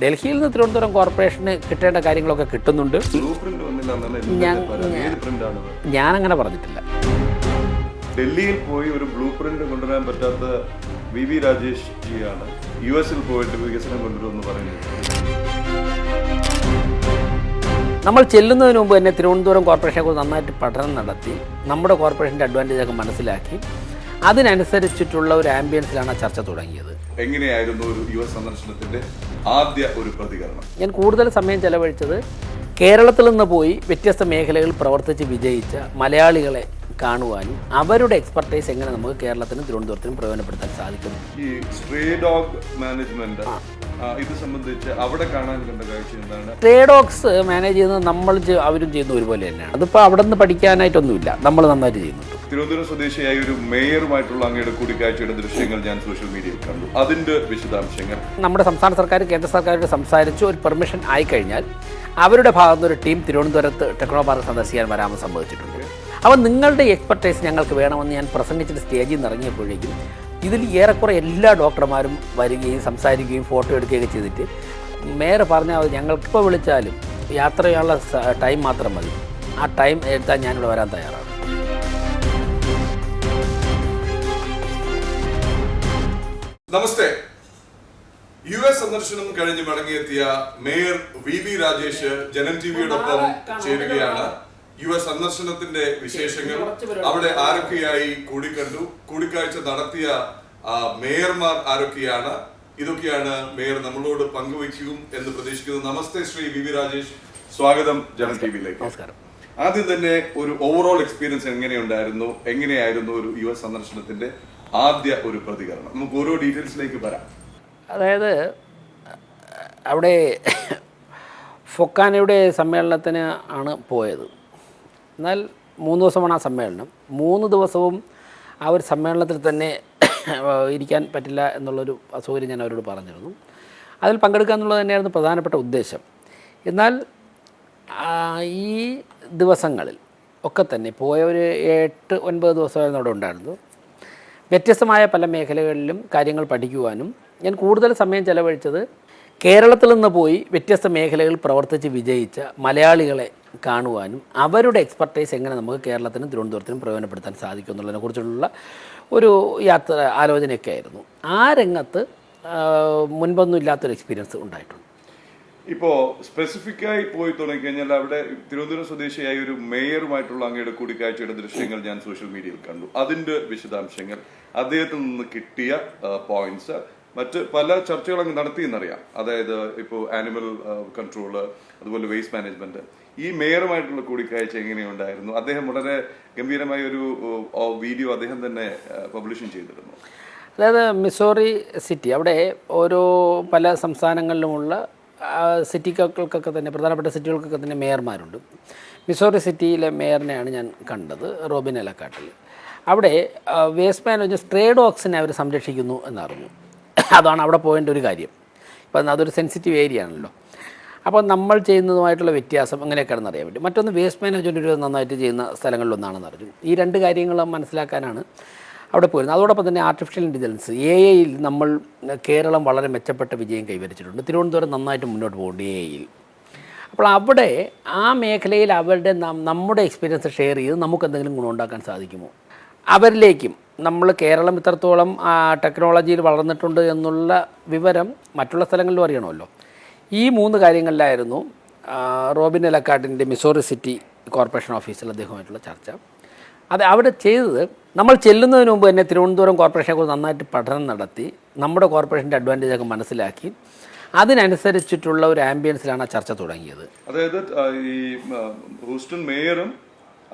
ഡൽഹിയിൽ നിന്ന് തിരുവനന്തപുരം കോർപ്പറേഷന് കിട്ടേണ്ട കാര്യങ്ങളൊക്കെ കിട്ടുന്നുണ്ട്. ഞാനങ്ങനെ പറഞ്ഞിട്ടില്ല. ഡൽഹിയിൽ പോയി ഒരു ബ്ലൂ പ്രിന്റ് കൊണ്ടുവരാൻ പറ്റാത്ത വി രാജേഷ് ജിയാണ് US-ൽ പോയിട്ട് വികസനം കൊണ്ടുവരുമെന്ന് പറയുന്നത്. നമ്മൾ ചെല്ലുന്നതിന് മുമ്പ് തന്നെ തിരുവനന്തപുരം കോർപ്പറേഷനെ കുറിച്ച് നന്നായിട്ട് പഠനം നടത്തി നമ്മുടെ കോർപ്പറേഷൻ്റെ അഡ്വാൻറ്റേജ് ഒക്കെ മനസ്സിലാക്കി അതിനനുസരിച്ചിട്ടുള്ള ഒരു ആംബിയൻസിലാണ് ചർച്ച തുടങ്ങിയത്. എങ്ങനെയായിരുന്നു ഒരു US സന്ദർശനത്തിന്റെ ആദ്യ ഒരു പ്രതികരണം? ഞാൻ കൂടുതൽ സമയം ചെലവഴിച്ചത് കേരളത്തിൽ നിന്ന് പോയി വ്യത്യസ്ത മേഖലകളിൽ പ്രവർത്തിച്ച് വിജയിച്ച മലയാളികളെ കാണുവാനും അവരുടെ എക്സ്പെർട്ടൈസ് എങ്ങനെ നമുക്ക് കേരളത്തിനും തിരുവനന്തപുരത്തിനും പ്രയോജനപ്പെടുത്താൻ സാധിക്കും. ഈ സ്ട്രേ ഡോഗ് മാനേജ്മെന്റ് ഇത് സംബന്ധിച്ച് അവിടെ കാണാൻ കണ്ട കാഴ്ച എന്താണ്? സ്ട്രേ ഡോഗ്സ് മാനേജ് ചെയ്യുന്നത് അവരും ചെയ്യുന്ന ഒരുപോലെ തന്നെയാണ്. അതിപ്പോൾ അവിടെ നിന്ന് പഠിക്കാനായിട്ടൊന്നുമില്ല, നമ്മൾ നന്നായിട്ട് ചെയ്യുന്നുണ്ട്. തിരുവനന്തപുരം സ്വദേശിയായ ഒരു മേയറുമായിട്ടുള്ള അങ്ങയുടെ കൂടിക്കാഴ്ചയുടെ ദൃശ്യങ്ങൾ ഞാൻ സോഷ്യൽ മീഡിയയിൽ കണ്ടു. അതിന്റെ വിശദാംശങ്ങൾ നമ്മുടെ സംസ്ഥാന സർക്കാർ കേന്ദ്ര സർക്കാരോട് സംസാരിച്ച് ഒരു പെർമിഷൻ ആയിക്കഴിഞ്ഞാൽ അവരുടെ ഭാഗത്തുനിന്ന് ഒരു ടീം തിരുവനന്തപുരത്ത് ടെക്നോ പാർക്ക് സന്ദർശിക്കാൻ വരാമെന്ന് സംഭവിച്ചിട്ടുണ്ട്. അപ്പോൾ നിങ്ങളുടെ എക്സ്പെർട്ടൈസ് ഞങ്ങൾക്ക് വേണമെന്ന് ഞാൻ പ്രസംഗിച്ചിട്ട് സ്റ്റേജിൽ നിന്ന് ഇറങ്ങിയപ്പോഴേക്കും ഇതിൽ ഏറെക്കുറെ എല്ലാ ഡോക്ടർമാരും വരികയും സംസാരിക്കുകയും ഫോട്ടോ എടുക്കുകയൊക്കെ ചെയ്തിട്ട് മേയർ പറഞ്ഞാൽ ഞങ്ങൾക്കിപ്പോൾ വിളിച്ചാലും യാത്ര ചെയ്യാനുള്ള ടൈം മാത്രം മതി, ആ ടൈം എടുത്താൽ ഞാനിവിടെ വരാൻ തയ്യാറാണ്. നമസ്തേ. US സന്ദർശനം കഴിഞ്ഞ് മടങ്ങിയെത്തിയ മേയർ വി രാജേഷ് ജനം ടിവിയോടൊപ്പം ചേരുകയാണ്. US സന്ദർശനത്തിന്റെ വിശേഷങ്ങൾ, അവിടെ ആരൊക്കെയായി കൂടിക്കാഴ്ച നടത്തിയ മേയർമാർ ആരൊക്കെയാണ്, ഇതൊക്കെയാണ് മേയർ നമ്മളോട് പങ്കുവയ്ക്കും എന്ന് പ്രതീക്ഷിക്കുന്നു. നമസ്തേ ശ്രീ വി രാജേഷ്, സ്വാഗതം ജനം ടിവിയിലേക്ക്. നമസ്കാരം. ആദ്യം തന്നെ ഒരു ഓവറോൾ എക്സ്പീരിയൻസ് എങ്ങനെയായിരുന്നു ഒരു US സന്ദർശനത്തിന്റെ ആദ്യ ഒരു പ്രതികരണം? നമുക്ക് ഓരോ ഡീറ്റെയിൽസിലേക്ക് വരാം. അതായത് അവിടെ ഫൊക്കാനയുടെ സമ്മേളനത്തിന് ആണ് പോയത്. എന്നാൽ 3 ദിവസമാണ് ആ സമ്മേളനം. 3 ദിവസവും ആ ഒരു സമ്മേളനത്തിൽ തന്നെ ഇരിക്കാൻ പറ്റില്ല എന്നുള്ളൊരു അസൗകര്യം ഞാൻ അവരോട് പറഞ്ഞിരുന്നു. അതിൽ പങ്കെടുക്കുക എന്നുള്ളത് തന്നെയായിരുന്നു പ്രധാനപ്പെട്ട ഉദ്ദേശം. എന്നാൽ ഈ ദിവസങ്ങളിൽ ഒക്കെ തന്നെ പോയ ഒരു 8-9 ദിവസമായിരുന്നു അവിടെ ഉണ്ടായിരുന്നു. വ്യത്യസ്തമായ പല മേഖലകളിലും കാര്യങ്ങൾ പഠിക്കുവാനും ഞാൻ കൂടുതൽ സമയം ചെലവഴിച്ചത് കേരളത്തിൽ നിന്ന് പോയി വ്യത്യസ്ത മേഖലകളിൽ പ്രവർത്തിച്ച് വിജയിച്ച മലയാളികളെ കാണുവാനും അവരുടെ എക്സ്പെർട്ടൈസ് എങ്ങനെ നമുക്ക് കേരളത്തിനും തിരുവനന്തപുരത്തിനും പ്രയോജനപ്പെടുത്താൻ സാധിക്കും എന്നുള്ളതിനെക്കുറിച്ചുള്ള ഒരു ആലോചനയൊക്കെ ആയിരുന്നു. ആ രംഗത്ത് മുൻപൊന്നും ഇല്ലാത്തൊരു എക്സ്പീരിയൻസ് ഉണ്ടായിട്ടുണ്ട്. ഇപ്പോൾ സ്പെസിഫിക്കായി പോയി തുടങ്ങിക്കഴിഞ്ഞാൽ അവിടെ തിരുവനന്തപുരം സ്വദേശിയായ ഒരു മേയറുമായിട്ടുള്ള അങ്ങയുടെ കൂടിക്കാഴ്ചയുടെ ദൃശ്യങ്ങൾ ഞാൻ സോഷ്യൽ മീഡിയയിൽ കണ്ടു. അതിന്റെ വിശദാംശങ്ങൾ, അദ്ദേഹത്തിൽ നിന്ന് കിട്ടിയ പോയിന്റ്സ്, മറ്റ് പല ചർച്ചകൾ അങ്ങ് നടത്തിയെന്നറിയാം. അതായത് ഇപ്പോൾ ആനിമൽ കൺട്രോള്, അതുപോലെ വേസ്റ്റ് മാനേജ്മെന്റ്. ഈ മേയറുമായിട്ടുള്ള കൂടിക്കാഴ്ച എങ്ങനെയുണ്ടായിരുന്നു? അദ്ദേഹം വളരെ ഗംഭീരമായ ഒരു വീഡിയോ അദ്ദേഹം തന്നെ പബ്ലിഷും ചെയ്തിരുന്നു. അതായത് മിസോറി സിറ്റി, അവിടെ ഓരോ പല സംസ്ഥാനങ്ങളിലുമുള്ള സിറ്റികൾക്കൊക്കെ തന്നെ പ്രധാനപ്പെട്ട സിറ്റികൾക്കൊക്കെ തന്നെ മേയർമാരുണ്ട്. മിസോറി സിറ്റിയിലെ മേയറിനെയാണ് ഞാൻ കണ്ടത്, റോബിൻ എലക്കാട്ടിൽ. അവിടെ വേസ്റ്റ് മാനേജ്മെൻറ്റ് സ്ട്രേ ഡോഗ്സിനെ അവർ സംരക്ഷിക്കുന്നു എന്നറിഞ്ഞു. അതാണ് അവിടെ പോകേണ്ട ഒരു കാര്യം. ഇപ്പം അതൊരു സെൻസിറ്റീവ് ഏരിയ ആണല്ലോ. അപ്പോൾ നമ്മൾ ചെയ്യുന്നതുമായിട്ടുള്ള വ്യത്യാസം അങ്ങനെയൊക്കെയാണെന്ന് അറിയാൻ വേണ്ടി. മറ്റൊന്ന് വേസ്റ്റ് മാനേജ്മെൻറ്റ് ഒരു നന്നായിട്ട് ചെയ്യുന്ന സ്ഥലങ്ങളിലൊന്നാണെന്ന് അറിഞ്ഞു. ഈ 2 കാര്യങ്ങളും മനസ്സിലാക്കാനാണ് അവിടെ പോയിരുന്നത്. അതോടൊപ്പം തന്നെ ആർട്ടിഫിഷ്യൽ ഇൻ്റലിജൻസ് AI-യിൽ നമ്മൾ കേരളം വളരെ മെച്ചപ്പെട്ട വിജയം കൈവരിച്ചിട്ടുണ്ട്. തിരുവനന്തപുരം നന്നായിട്ട് മുന്നോട്ട് പോകുന്നുണ്ട് AI-യിൽ. അപ്പോൾ അവിടെ ആ മേഖലയിൽ അവരുടെ നമ്മുടെ എക്സ്പീരിയൻസ് ഷെയർ ചെയ്ത് നമുക്ക് എന്തെങ്കിലും ഗുണമുണ്ടാക്കാൻ സാധിക്കുമോ? അവരിലേക്കും നമ്മൾ കേരളം ഇത്രത്തോളം ടെക്നോളജിയിൽ വളർന്നിട്ടുണ്ട് എന്നുള്ള വിവരം മറ്റുള്ള സ്ഥലങ്ങളിലും അറിയണമല്ലോ. ഈ 3 കാര്യങ്ങളിലായിരുന്നു റോബിൻ എലക്കാട്ടിൻ്റെ മിസോറി സിറ്റി കോർപ്പറേഷൻ ഓഫീസിൽ അദ്ദേഹമായിട്ടുള്ള ചർച്ച. അത് അവിടെ ചെയ്തത്, നമ്മൾ ചെല്ലുന്നതിന് മുമ്പ് തന്നെ തിരുവനന്തപുരം കോർപ്പറേഷനെ കുറിച്ച് നന്നായിട്ട് പഠനം നടത്തി നമ്മുടെ കോർപ്പറേഷൻ്റെ അഡ്വാൻറ്റേജ് ഒക്കെ മനസ്സിലാക്കി അതിനനുസരിച്ചിട്ടുള്ള ഒരു ആംബിയൻസിലാണ് ആ ചർച്ച തുടങ്ങിയത്. അതായത് ഈ ഹൂസ്റ്റൺ മേയറും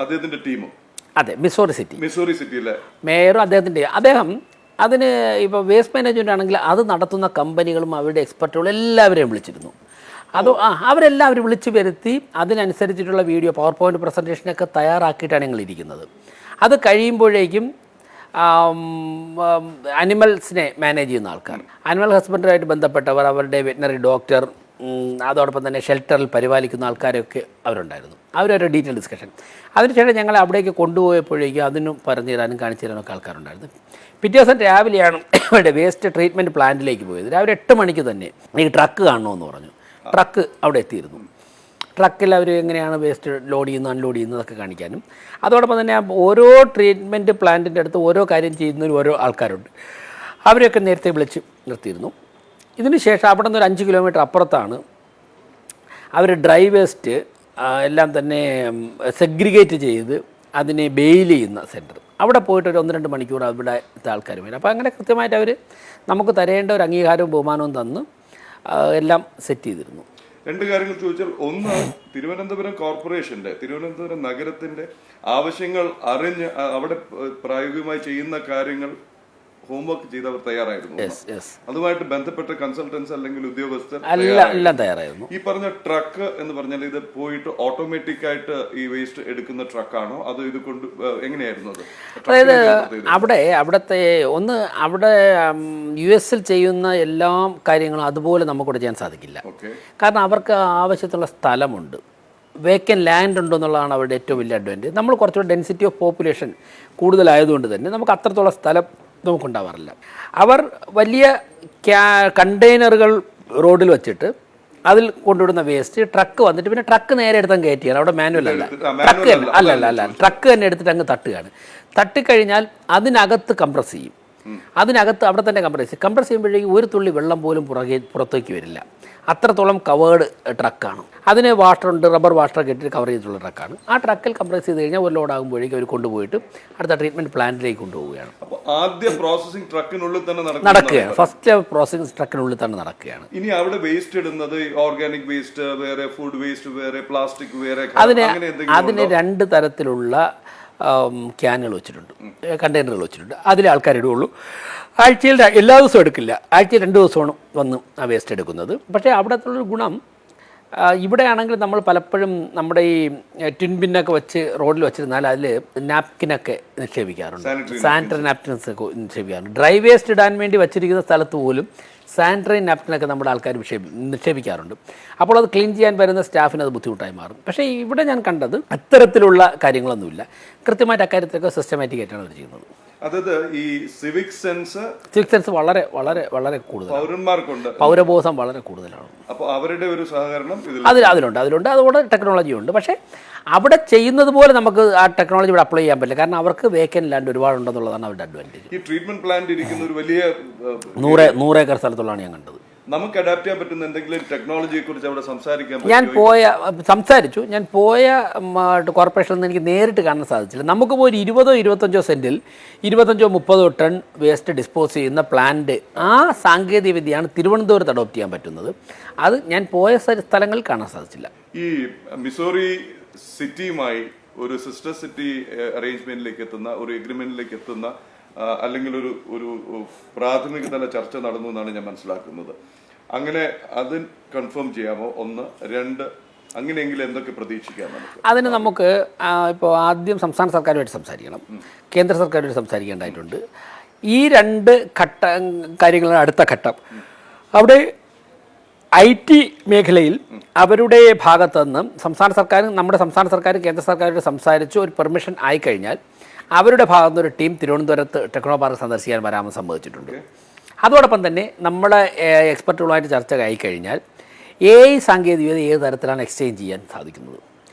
അദ്ദേഹത്തിന്റെ ടീമും, അതെ, മിസോറി സിറ്റിയിലെ മേയറും അദ്ദേഹം അതിന് ഇപ്പോൾ വേസ്റ്റ് മാനേജ്മെൻ്റ് ആണെങ്കിൽ അത് നടത്തുന്ന കമ്പനികളും അവരുടെ എക്സ്പെർട്ടുകളും എല്ലാവരെയും വിളിച്ചിരുന്നു. അവരെല്ലാവരും വിളിച്ചു വരുത്തി അതിനനുസരിച്ചിട്ടുള്ള വീഡിയോ, പവർ പോയിൻറ്റ് പ്രസൻറ്റേഷനൊക്കെ തയ്യാറാക്കിയിട്ടാണ് ഞങ്ങൾ ഇരിക്കുന്നത്. അത് കഴിയുമ്പോഴേക്കും അനിമൽസിനെ മാനേജ് ചെയ്യുന്ന ആൾക്കാർ, അനിമൽ ഹസ്ബൻഡറിയായിട്ട് ബന്ധപ്പെട്ടവർ, അവരുടെ വെറ്റിനറി ഡോക്ടർ, അതോടൊപ്പം തന്നെ ഷെൽട്ടറിൽ പരിപാലിക്കുന്ന ആൾക്കാരൊക്കെ അവരുണ്ടായിരുന്നു. അവരൊരു ഡീറ്റെയിൽ ഡിസ്കഷൻ. അതിനുശേഷം ഞങ്ങൾ അവിടേക്ക് കൊണ്ടുപോയപ്പോഴേക്കും അതിനും പറഞ്ഞു തരാനും കാണിച്ചു തരാനൊക്കെ ആൾക്കാരുണ്ടായിരുന്നു. പിറ്റേ ദിവസം രാവിലെയാണ് ഇവിടെ വേസ്റ്റ് ട്രീറ്റ്മെൻറ്റ് പ്ലാന്റിലേക്ക് പോയത്. രാവിലെ 8 മണിക്ക് തന്നെ ഈ ട്രക്ക് കാണണമെന്ന് പറഞ്ഞു. ട്രക്ക് അവിടെ എത്തിയിരുന്നു. ട്രക്കിൽ അവർ എങ്ങനെയാണ് വേസ്റ്റ് ലോഡ് ചെയ്യുന്നത് അൺലോഡ് ചെയ്യുന്നതൊക്കെ കാണിക്കാനും, അതോടൊപ്പം തന്നെ ഓരോ ട്രീറ്റ്മെൻറ്റ് പ്ലാന്റിൻ്റെ അടുത്ത് ഓരോ കാര്യം ചെയ്യുന്നതിന് ഓരോ ആൾക്കാരുണ്ട്. അവരെയൊക്കെ നേരത്തെ വിളിച്ച് നിർത്തിയിരുന്നു. ഇതിന് ശേഷം അവിടെ നിന്ന് ഒരു 5 കിലോമീറ്റർ അപ്പുറത്താണ് അവർ ഡ്രൈ വേസ്റ്റ് എല്ലാം തന്നെ സെഗ്രിഗേറ്റ് ചെയ്ത് അതിനെ ബെയിൽ ചെയ്യുന്ന സെൻറ്റർ. അവിടെ പോയിട്ട് ഒരു 1-2 മണിക്കൂർ അവിടുത്തെ ആൾക്കാർ വരും. അപ്പോൾ അങ്ങനെ കൃത്യമായിട്ട് അവർ നമുക്ക് തരേണ്ട ഒരു അംഗീകാരവും ബഹുമാനവും തന്ന് എല്ലാം സെറ്റ് ചെയ്തിരുന്നു. 2 കാര്യങ്ങൾ ചോദിച്ചാൽ, ഒന്ന്, തിരുവനന്തപുരം കോർപ്പറേഷന്റെ, തിരുവനന്തപുരം നഗരത്തിന്റെ ആവശ്യങ്ങൾ അറിഞ്ഞ് അവിടെ പ്രായോഗികമായി ചെയ്യുന്ന കാര്യങ്ങൾ ഹോംവർക്ക് ചെയ്ത് അവർ തയ്യാറായിരുന്നു. അതുമായിട്ട് ബന്ധപ്പെട്ട കൺസൾട്ടൻസ് അല്ലെങ്കിൽ ഉദ്യോഗസ്ഥർ എല്ലാം തയ്യാറായിരുന്നു. ഈ പറഞ്ഞ ട്രക്ക് എന്ന് പറഞ്ഞാൽ ഇത് പോയിട്ട് ഓട്ടോമാറ്റിക് ആയിട്ട് ഈ വേസ്റ്റ് എടുക്കുന്ന ട്രക്കാണോ, അത് ഇത് കൊണ്ട് എങ്ങനെയായിരുന്നു അത്? അതായത് അവിടുത്തെ അവിടെ US ചെയ്യുന്ന എല്ലാ കാര്യങ്ങളും അതുപോലെ നമുക്കിവിടെ ചെയ്യാൻ സാധിക്കില്ല. കാരണം അവർക്ക് ആവശ്യത്തിലുള്ള സ്ഥലമുണ്ട്, വേക്കൻ ലാൻഡ് ഉണ്ടെന്നുള്ളതാണ് അവരുടെ ഏറ്റവും വലിയ അഡ്വാൻറ്റേജ്. നമ്മൾ കുറച്ചുകൂടെ ഡെൻസിറ്റി ഓഫ് പോപ്പുലേഷൻ കൂടുതലായതുകൊണ്ട് തന്നെ നമുക്ക് അത്രത്തോളം സ്ഥലം നമുക്കുണ്ടാവാറില്ല. അവർ വലിയ കണ്ടെയ്നറുകൾ റോഡിൽ വെച്ചിട്ട് അതിൽ കൊണ്ടുവിടുന്ന വേസ്റ്റ് ട്രക്ക് വന്നിട്ട് പിന്നെ ട്രക്ക് നേരെ എടുത്ത് അങ്ങ് കയറ്റിയാണ്. അവിടെ മാനുവൽ അല്ല, ട്രക്ക് അല്ല ട്രക്ക് തന്നെ എടുത്തിട്ട് അങ്ങ് തട്ടുകയാണ്. തട്ടിക്കഴിഞ്ഞാൽ അതിനകത്ത് കംപ്രസ് ചെയ്യും. അതിനകത്ത് അവിടെ തന്നെ കംപ്രസ് ചെയ്യുമ്പോഴേക്കും ഒരു തുള്ളി വെള്ളം പോലും പുറത്തേക്ക് വരില്ല. അത്രത്തോളം കവേർഡ് ട്രക്കാണ്. അതിന് വാട്ടറുണ്ട്, റബ്ബർ വാട്ടറൊക്കെ ഇട്ടിട്ട് കവർ ചെയ്തിട്ടുള്ള ട്രക്കാണ്. ആ ട്രക്കിൽ കംപ്രസ് ചെയ്ത് കഴിഞ്ഞാൽ ഒരു ലോഡാകുമ്പോഴേക്കും അവർ കൊണ്ടുപോയിട്ട് അടുത്ത ട്രീറ്റ്മെൻറ്റ് പ്ലാന്റിലേക്ക് കൊണ്ടുപോവുകയാണ്. ആദ്യ പ്രോസസിംഗ് ട്രക്കിനുള്ളിൽ തന്നെ നടക്കുകയാണ്. ഫസ്റ്റ് പ്രോസസിംഗ് ട്രക്കിനുള്ളിൽ തന്നെ നടക്കുകയാണ്. ഇനി അവിടെ വേസ്റ്റ് ഇടുന്നത് ഓർഗാനിക് വേസ്റ്റ് വേറെ, ഫുഡ് വേസ്റ്റ് വേറെ, പ്ലാസ്റ്റിക് വേറെ, അതിന് 2 തരത്തിലുള്ള ക്യാനുകൾ വെച്ചിട്ടുണ്ട്, കണ്ടെയ്നറുകൾ വെച്ചിട്ടുണ്ട്. അതിലെ ആൾക്കാർ ഇടുകയുള്ളൂ. ആഴ്ചയിൽ എല്ലാ ദിവസവും എടുക്കില്ല, ആഴ്ചയിൽ 2 ദിവസമാണ് വന്ന് ആ വേസ്റ്റ് എടുക്കുന്നത്. പക്ഷേ അവിടത്തുള്ളൊരു ഗുണം, ഇവിടെയാണെങ്കിൽ നമ്മൾ പലപ്പോഴും നമ്മുടെ ഈ ടിൻ ബിന്നൊക്കെ വെച്ച് റോഡിൽ വെച്ചിരുന്നാൽ അതിൽ നാപ്കിനൊക്കെ നിക്ഷേപിക്കാറുണ്ട്, സാനിറ്ററി നാപ്കിൻസ് ഒക്കെ നിക്ഷേപിക്കാറുണ്ട്. ഡ്രൈ വേസ്റ്റ് ഇടാൻ വേണ്ടി വെച്ചിരിക്കുന്ന സ്ഥലത്ത് പോലും സാനിറ്ററി നാപ്കിനൊക്കെ നമ്മുടെ ആൾക്കാർ നിക്ഷേപിക്കാറുണ്ട്. അപ്പോൾ അത് ക്ലീൻ ചെയ്യാൻ വരുന്ന സ്റ്റാഫിന് അത് ബുദ്ധിമുട്ടായി മാറും. പക്ഷേ ഇവിടെ ഞാൻ കണ്ടത് അത്തരത്തിലുള്ള കാര്യങ്ങളൊന്നുമില്ല. കൃത്യമായിട്ട് അക്കാര്യത്തിലൊക്കെ സിസ്റ്റമാറ്റിക് ആയിട്ടാണ് അവർ ചെയ്യുന്നത്. അതായത് ഈ സിവിക് സെൻസ് വളരെ വളരെ വളരെ കൂടുതൽ പൗരന്മാർക്കുണ്ട്, പൗരബോധം വളരെ കൂടുതലാണ്. അപ്പോൾ അവരുടെ ഒരു സഹകരണം അതിലുണ്ട്. അതുകൊണ്ട് ടെക്നോളജി ഉണ്ട്. പക്ഷേ അവിടെ ചെയ്യുന്നത് പോലെ നമുക്ക് ആ ടെക്നോളജി ഇവിടെ അപ്ലൈ ചെയ്യാൻ പറ്റില്ല. കാരണം അവർക്ക് വേക്കൻ ലാൻഡ് ഒരുപാടുണ്ടെന്നുള്ളതാണ് അവരുടെ അഡ്വാൻറ്റേജ്. ഈ ട്രീറ്റ്മെന്റ് പ്ലാന്റ് ഇരിക്കുന്ന ഒരു വലിയ 100 ഏക്കർ സ്ഥലത്തുള്ളതാണ് ഞാൻ കണ്ടത്. നമുക്ക് അഡാപ്റ്റ് ചെയ്യാൻ പറ്റുന്ന എന്തെങ്കിലും ടെക്നോളജിയെ കുറിച്ച് അവിടെ സംസാരിക്കാൻ സംസാരിച്ചു. ഞാൻ പോയ കോർപ്പറേഷനിൽ നിന്ന് എനിക്ക് നേരിട്ട് കാണാൻ സാധിച്ചില്ല. നമുക്ക് പോയി 20-25 സെന്റിൽ 25-30 ടൺ വേസ്റ്റ് ഡിസ്പോസ് ചെയ്യുന്ന പ്ലാന്റ്, ആ സാങ്കേതിക വിദ്യയാണ് തിരുവനന്തപുരത്ത് അഡോപ്റ്റ് ചെയ്യാൻ പറ്റുന്നത്. അത് ഞാൻ പോയ സ്ഥലങ്ങളിൽ കാണാൻ സാധിച്ചില്ല. ഈ മിസോറി സിറ്റിയുമായി ഒരു സിസ്റ്റർ സിറ്റി അറേഞ്ച്മെന്റിലേക്ക് എത്തുന്ന, ഒരു എഗ്രിമെന്റിലേക്ക് എത്തുന്ന, അല്ലെങ്കിൽ ഒരു പ്രാഥമിക തല ചർച്ച നടന്നു എന്നാണ് ഞാൻ മനസ്സിലാക്കുന്നത്. അങ്ങനെ അത് കൺഫേം ചെയ്യാമോ? 1, 2, അങ്ങനെയെങ്കിൽ എന്തൊക്കെ പ്രതീക്ഷിക്കാം നമുക്ക്? അതിന് നമുക്ക് ഇപ്പോൾ ആദ്യം സംസ്ഥാന സർക്കാരുമായിട്ട് സംസാരിക്കണം, കേന്ദ്ര സർക്കാരുമായിട്ട് സംസാരിക്കേണ്ടതായിട്ടുണ്ട്. ഈ 2 കാര്യങ്ങളാണ് അടുത്ത ഘട്ടം. അവിടെ IT മേഖലയിൽ അവരുടെ ഭാഗത്തു നിന്ന് നമ്മുടെ സംസ്ഥാന സർക്കാരും കേന്ദ്ര സർക്കാരുമായിട്ട് സംസാരിച്ച് ഒരു പെർമിഷൻ ആയിക്കഴിഞ്ഞാൽ അവരുടെ ഭാഗത്തുനിന്ന് ഒരു ടീം തിരുവനന്തപുരത്ത് ടെക്നോ പാർക്ക് സന്ദർശിക്കാൻ വരാമെന്ന് സമ്മതിച്ചിട്ടുണ്ട്. അതോടൊപ്പം തന്നെ നമ്മുടെ എക്സ്പെർട്ടുകളുമായിട്ട് ചർച്ച ആയിക്കഴിഞ്ഞാൽ AI സാങ്കേതികവിദ്യ ഏത് തരത്തിലാണ് എക്സ്ചേഞ്ച് ചെയ്യാൻ സാധിക്കുന്നത്,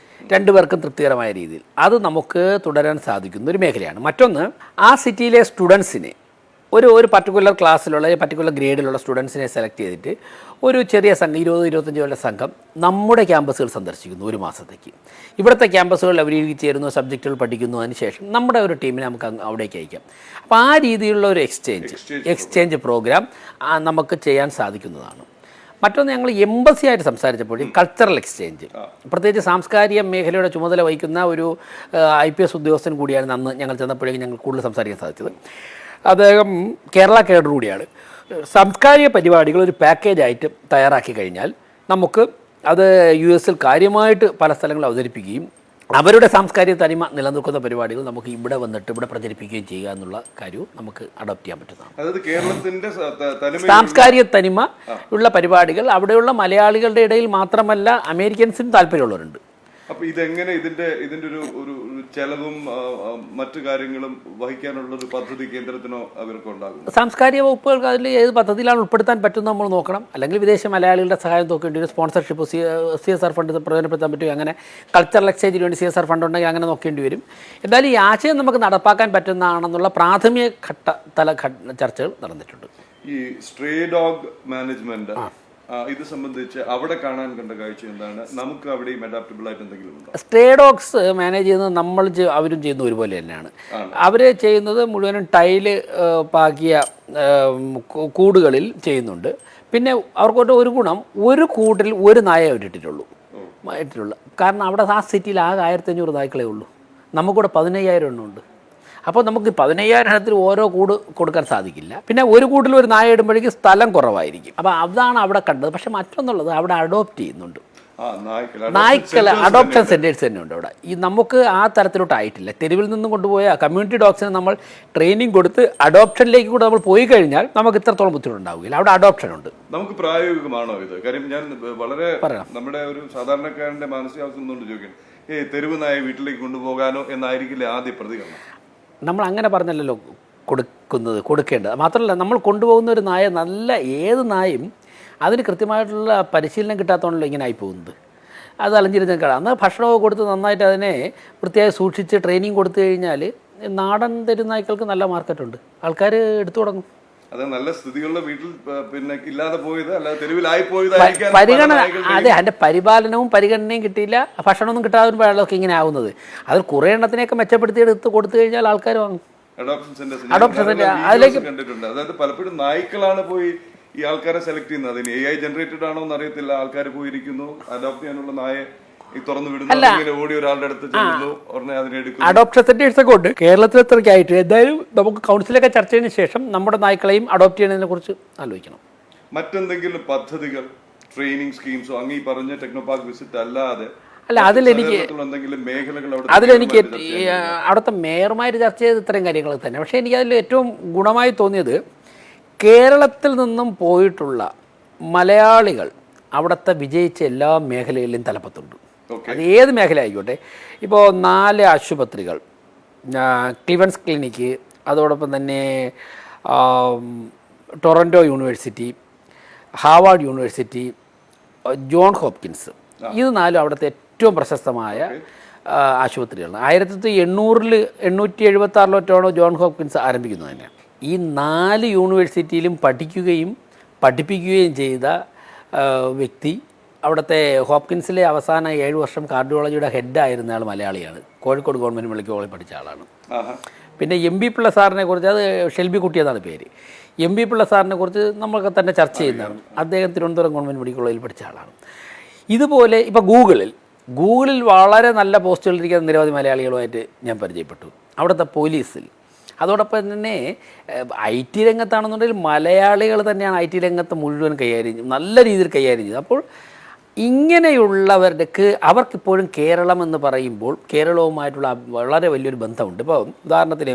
2 പേർക്കും തൃപ്തികരമായ രീതിയിൽ അത് നമുക്ക് തുടരാൻ സാധിക്കുന്ന ഒരു മേഖലയാണ്. മറ്റൊന്ന്, ആ സിറ്റിയിലെ സ്റ്റുഡൻസിനെ ഒരു പർട്ടിക്കുലർ ക്ലാസ്സിലുള്ള പർട്ടിക്കുലർ ഗ്രേഡിലുള്ള സ്റ്റുഡൻസിനെ സെലക്ട് ചെയ്തിട്ട് ഒരു ചെറിയ സംഘം, 20-25 പേരുടെ സംഘം നമ്മുടെ ക്യാമ്പസുകൾ സന്ദർശിക്കുന്നു 1 മാസത്തേക്ക്. ഇവിടുത്തെ ക്യാമ്പസുകളിൽ അവർ ചേരുന്നു, സബ്ജക്റ്റുകൾ പഠിക്കുന്നു. അതിനുശേഷം നമ്മുടെ ഒരു ടീമിനെ നമുക്ക് അവിടേക്ക് അയക്കാം. അപ്പോൾ ആ രീതിയിലുള്ള ഒരു എക്സ്ചേഞ്ച് പ്രോഗ്രാം നമുക്ക് ചെയ്യാൻ സാധിക്കുന്നതാണ്. മറ്റൊന്ന്, ഞങ്ങൾ എംബസിയായിട്ട് സംസാരിച്ചപ്പോൾ കൾച്ചറൽ എക്സ്ചേഞ്ച്, പ്രത്യേകിച്ച് സാംസ്കാരിക മേഖലയുടെ ചുമതല വഹിക്കുന്ന ഒരു IPS ഉദ്യോഗസ്ഥൻ കൂടിയാണ് അന്ന് ഞങ്ങൾ ചെന്നപ്പോഴേക്കും ഞങ്ങൾ കൂടുതൽ സംസാരിക്കാൻ സാധിച്ചത്. അദ്ദേഹം കേരള കേഡർ കൂടിയാണ്. സാംസ്കാരിക പരിപാടികൾ ഒരു പാക്കേജായിട്ട് തയ്യാറാക്കി കഴിഞ്ഞാൽ നമുക്ക് അത് US കാര്യമായിട്ട് പല സ്ഥലങ്ങളിൽ അവതരിപ്പിക്കുകയും അവരുടെ സാംസ്കാരിക തനിമ നിലനിൽക്കുന്ന പരിപാടികൾ നമുക്ക് ഇവിടെ വന്നിട്ട് ഇവിടെ പ്രചരിപ്പിക്കുകയും ചെയ്യുക എന്നുള്ള കാര്യവും നമുക്ക് അഡോപ്റ്റ് ചെയ്യാൻ പറ്റുന്നതാണ്. അതായത് കേരളത്തിന്റെ സാംസ്കാരിക തനിമ ഉള്ള പരിപാടികൾ അവിടെയുള്ള മലയാളികളുടെ ഇടയിൽ മാത്രമല്ല അമേരിക്കൻസിനും താല്പര്യമുള്ളവരുണ്ട്. അപ്പൊ ഇതെങ്ങനെ ഇതിന്റെ ഒരു ചെലവും മറ്റു കാര്യങ്ങളും വഹിക്കാനുള്ള ഒരു പദ്ധതി കേന്ദ്രത്തിനോ അവർക്ക് ഉണ്ടാകും? സാംസ്കാരിക വകുപ്പുകൾക്ക് അതിൽ ഏത് പദ്ധതിയിലാണ് ഉൾപ്പെടുത്താൻ പറ്റുന്നത് നമ്മൾ നോക്കണം. അല്ലെങ്കിൽ വിദേശ മലയാളികളുടെ സഹായം നോക്കേണ്ടി വരും. സ്പോൺസർഷിപ്പ് CSR ഫണ്ട് പ്രയോജനപ്പെടുത്താൻ പറ്റും. അങ്ങനെ കൾച്ചറൽ എക്സ്ചേഞ്ചിന് വേണ്ടി CSR ഫണ്ട് ഉണ്ടെങ്കിൽ അങ്ങനെ നോക്കേണ്ടി വരും. എന്തായാലും ഈ ആശയം നമുക്ക് നടപ്പാക്കാൻ പറ്റുന്നതാണെന്നുള്ള പ്രാഥമിക തല ചർച്ചകൾ നടന്നിട്ടുണ്ട്. ഈ സ്ട്രേ ഡോഗ് മാനേജ്മെന്റ് ഇത് സംബന്ധിച്ച് അവിടെ കാണാൻ കണ്ട കാഴ്ച എന്താണ്? നമുക്ക് അവിടെയും അഡാപ്റ്റബിൾ ആയിട്ട് എന്തെങ്കിലും ഉണ്ടോ? സ്ട്രേ ഡോഗ്സ് മാനേജ് ചെയ്യുന്നത് അവരും ചെയ്യുന്ന ഒരുപോലെ തന്നെയാണ്. അവർ ചെയ്യുന്നത് മുഴുവനും ടൈല് പാകിയ കൂടുകളിൽ ചെയ്യുന്നുണ്ട്. പിന്നെ അവർക്കൊട്ട് ഒരു ഗുണം, ഒരു കൂട്ടിൽ ഒരു നായ അവരിട്ടിട്ടുള്ളൂ. കാരണം അവിടെ ആ സിറ്റിയിൽ ആകെ 1500 നായ്ക്കളേ ഉള്ളൂ. നമുക്കിവിടെ 15000 എണ്ണം ഉണ്ട്. അപ്പോൾ നമുക്ക് 15000 എണ്ണത്തിൽ ഓരോ കൂട് കൊടുക്കാൻ സാധിക്കില്ല. പിന്നെ ഒരു കൂട്ടിൽ ഒരു നായ ഇടുമ്പോഴേക്കും സ്ഥലം കുറവായിരിക്കും. അപ്പോൾ അതാണ് അവിടെ കണ്ടത്. പക്ഷെ മറ്റൊന്നുള്ളത് അവിടെ അഡോപ്റ്റ് ചെയ്യുന്നുണ്ട്. നായ്ക്കൾ അഡോപ്ഷൻ സെൻറ്റേഴ്സ് തന്നെ ഉണ്ട് അവിടെ. ഈ നമുക്ക് ആ തരത്തിലോട്ട് ആയിട്ടില്ല. തെരുവിൽ നിന്നും കൊണ്ടുപോയ കമ്മ്യൂണിറ്റി ഡോഗ്സിന് നമ്മൾ ട്രെയിനിങ് കൊടുത്ത് അഡോപ്ഷനിലേക്ക് കൂടെ നമ്മൾ പോയി കഴിഞ്ഞാൽ നമുക്ക് ഇത്രത്തോളം ബുദ്ധിമുട്ടുണ്ടാവില്ല. അവിടെ അഡോപ്ഷൻ ഉണ്ട്. നമുക്ക് പ്രായോഗികമാണോ ഇത്? കാര്യം ഞാൻ വളരെ നമ്മുടെ ഒരു സാധാരണക്കാരന്റെ മാനസികാവസ്ഥ ഒന്നുകൊണ്ട് ചോദിക്കണം, തെരുവ് നായ വീട്ടിലേക്ക് കൊണ്ടുപോകാനോ എന്നായിരിക്കില്ലേ ആദ്യ പ്രതികരണം? നമ്മൾ അങ്ങനെ പറഞ്ഞല്ലോ കൊടുക്കേണ്ടത്. മാത്രമല്ല, നമ്മൾ കൊണ്ടുപോകുന്ന ഒരു നായ നല്ല ഏത് നായും അതിന് കൃത്യമായിട്ടുള്ള പരിശീലനം കിട്ടാത്തതുകൊണ്ടല്ലോ ഇങ്ങനെ ആയി പോകുന്നത്. അത് അലഞ്ഞിരുന്നേക്കാണ്. അന്ന് ഭക്ഷണമൊക്കെ കൊടുത്ത് നന്നായിട്ട് അതിനെ വൃത്തിയായി സൂക്ഷിച്ച് ട്രെയിനിങ് കൊടുത്തു കഴിഞ്ഞാൽ നാടൻ തെരുനായ്ക്കൾക്ക് നല്ല മാർക്കറ്റുണ്ട്. ആൾക്കാർ എടുത്തു തുടങ്ങും. അത് നല്ല സ്ഥിതിയുള്ള വീട്ടിൽ പിന്നെ ഇല്ലാതെ പോയത് അല്ലാതെ തെരുവിലായി പോയത് പരിഗണന. അതെ, അതിൻ്റെ പരിപാലനവും പരിഗണനയും കിട്ടിയില്ല. ഭക്ഷണമൊന്നും കിട്ടാതെ വെള്ളമൊക്കെ ഇങ്ങനെ ആവുന്നത്. അതിൽ കുറേ എണ്ണത്തിനെയൊക്കെ മെച്ചപ്പെടുത്തി എടുത്ത് കൊടുത്തു കഴിഞ്ഞാൽ ആൾക്കാർ വാങ്ങും. അഡോപ്ഷൻ സെന്റർ അതിലേക്ക് കണ്ടിട്ടുണ്ട്. അതായത് പലപ്പോഴും നായ്ക്കളാണ് പോയി ഈ ആൾക്കാരെ സെലക്ട് ചെയ്യുന്നത്. അതിന് AI ജനറേറ്റഡ് ആണോ എന്ന് അറിയത്തില്ല. ആൾക്കാർ പോയിരിക്കുന്നു, അഡോപ്റ്റ് ചെയ്യാനുള്ള നായ തുറന്നു വിടുന്നു, ഓടി ഒരാളുടെ അടുത്ത് ചെല്ലുന്നു, ഉടനെ അതിനെടുക്കുന്നു. അഡോപ്ഷൻ സെന്റേഴ്സ് ഒക്കെ ഉണ്ട് കേരളത്തിൽ. എത്രയ്ക്ക് ആയിട്ട് എന്തായാലും നമുക്ക് കൗൺസിലൊക്കെ ചർച്ച ചെയ്തതിനു ശേഷം നമ്മുടെ നായ്ക്കളെയും അഡോപ്റ്റ് ചെയ്യുന്നതിനെ കുറിച്ച് ആലോചിക്കണം. മറ്റെന്തെങ്കിലും പദ്ധതികൾ, ട്രെയിനിങ് സ്കീംസോ അങ്ങ് ഈ പറഞ്ഞ ടെക്നോപാർക്ക് വിസിറ്റ് അല്ലാതെ അതിലെനിക്ക് അവിടുത്തെ മേയർമാർ ചർച്ച ചെയ്ത് ഇത്രയും കാര്യങ്ങൾ തന്നെ. പക്ഷേ എനിക്ക് അതിൽ ഏറ്റവും ഗുണമായി തോന്നിയത് കേരളത്തിൽ നിന്നും പോയിട്ടുള്ള മലയാളികൾ അവിടുത്തെ വിജയിച്ച എല്ലാ മേഖലയിലും തലപ്പത്തുണ്ട്. അത് ഏത് മേഖല ആയിക്കോട്ടെ. ഇപ്പോൾ 4 ആശുപത്രികൾ, ക്ലിവൻസ് ക്ലിനിക്ക്, അതോടൊപ്പം തന്നെ Toronto university, Harvard university, John Hopkins, ഇത് 4 അവിടുത്തെ ഏറ്റവും പ്രശസ്തമായ ആശുപത്രികളാണ്. 1876 ജോൺ ഹോപ്കിൻസ് ആരംഭിക്കുന്നത് തന്നെ. ഈ 4 യൂണിവേഴ്സിറ്റിയിലും പഠിപ്പിക്കുകയും ചെയ്ത വ്യക്തി അവിടുത്തെ ഹോപ്കിൻസിലെ അവസാന 7 വർഷം കാർഡിയോളജിയുടെ ഹെഡായിരുന്ന ആൾ മലയാളിയാണ്. കോഴിക്കോട് ഗവൺമെൻറ് മെഡിക്കൽ കോളേജിൽ പഠിച്ച ആളാണ്. പിന്നെ MB പിള്ള സാറിനെ കുറിച്ച്, അത് ഷെൽബി കുട്ടി എന്നാണ് പേര്, MB പിള്ള സാറിനെ കുറിച്ച് നമ്മളൊക്കെ തന്നെ ചർച്ച ചെയ്യുന്നതാണ്. അദ്ദേഹം തിരുവനന്തപുരം ഗവൺമെൻറ് മെഡിക്കൽ കോളേജിൽ പഠിച്ച ആളാണ്. ഇതുപോലെ ഇപ്പോൾ ഗൂഗിളിൽ വളരെ നല്ല പോസ്റ്റുകളിരിക്കുന്ന നിരവധി മലയാളികളുമായിട്ട് ഞാൻ പരിചയപ്പെട്ടു. അവിടുത്തെ പോലീസിൽ, അതോടൊപ്പം തന്നെ IT രംഗത്താണെന്നുണ്ടെങ്കിൽ മലയാളികൾ തന്നെയാണ് IT രംഗത്ത് മുഴുവൻ നല്ല രീതിയിൽ കൈകാര്യം ചെയ്തത്. അപ്പോൾ ഇങ്ങനെയുള്ളവർക്ക് അവർക്കിപ്പോഴും കേരളം എന്ന് പറയുമ്പോൾ കേരളവുമായിട്ടുള്ള വളരെ വലിയൊരു ബന്ധമുണ്ട്. ഇപ്പോൾ ഉദാഹരണത്തിന്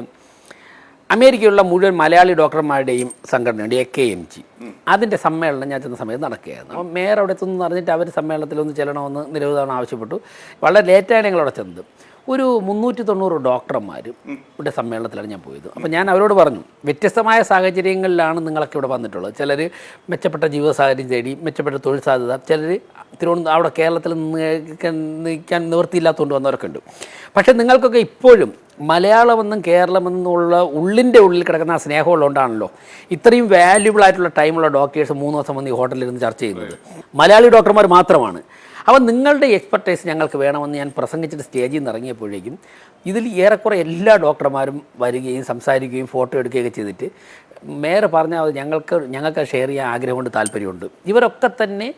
അമേരിക്കയിലുള്ള മുഴുവൻ മലയാളി ഡോക്ടർമാരുടെയും സംഘടനയുണ്ട്, AKMG. അതിൻ്റെ സമ്മേളനം ഞാൻ ചെന്ന സമയത്ത് നടക്കുകയായിരുന്നു. അപ്പോൾ മേയർ അവിടെ എത്തുന്നു പറഞ്ഞിട്ട് അവർ സമ്മേളനത്തിലൊന്ന് ചെല്ലണമെന്ന് നിരവധി തവണ ആവശ്യപ്പെട്ടു. വളരെ ലേറ്റാണ് ഞങ്ങളവിടെ ചെന്നത്. ഒരു 390 ഡോക്ടർമാർ ഇവിടെ സമ്മേളനത്തിലാണ് ഞാൻ പോയത്. അപ്പോൾ ഞാൻ അവരോട് പറഞ്ഞു, വ്യത്യസ്തമായ സാഹചര്യങ്ങളിലാണ് നിങ്ങളൊക്കെ ഇവിടെ വന്നിട്ടുള്ളത്. ചിലർ മെച്ചപ്പെട്ട ജീവിത സാഹചര്യം തേടി, മെച്ചപ്പെട്ട തൊഴിൽ സാധ്യത, ചിലർ അവിടെ കേരളത്തിൽ നിൽക്കാൻ നിവൃത്തിയില്ലാത്തതുകൊണ്ട് വന്നവരൊക്കെ ഉണ്ട്. പക്ഷേ നിങ്ങൾക്കൊക്കെ ഇപ്പോഴും മലയാളമെന്നും കേരളമെന്നുള്ള ഉള്ളിൽ കിടക്കുന്ന ആ സ്നേഹമുള്ളതുകൊണ്ടാണല്ലോ ഇത്രയും വാല്യുബിൾ ആയിട്ടുള്ള ടൈമുള്ള ഡോക്ടേഴ്സ് 3 ദിവസം വന്ന് ഈ ഹോട്ടലിലിരുന്ന് ചർച്ച ചെയ്യുന്നത്. മലയാളി ഡോക്ടർമാർ മാത്രമാണ്. അപ്പോൾ നിങ്ങളുടെ എക്സ്പെർട്ടൈസ് ഞങ്ങൾക്ക് വേണമെന്ന് ഞാൻ പ്രസംഗിച്ചിട്ട് സ്റ്റേജിൽ നിന്ന് ഇറങ്ങിയപ്പോഴേക്കും ഇതിൽ ഏറെക്കുറെ എല്ലാ ഡോക്ടർമാരും വരികയും സംസാരിക്കുകയും ഫോട്ടോ എടുക്കുകയൊക്കെ ചെയ്തിട്ട് മേയർ പറഞ്ഞാൽ ഞങ്ങൾക്ക് ഷെയർ ചെയ്യാൻ ആഗ്രഹമുണ്ട്, താല്പര്യമുണ്ട്. ഇവരൊക്കെ തന്നെ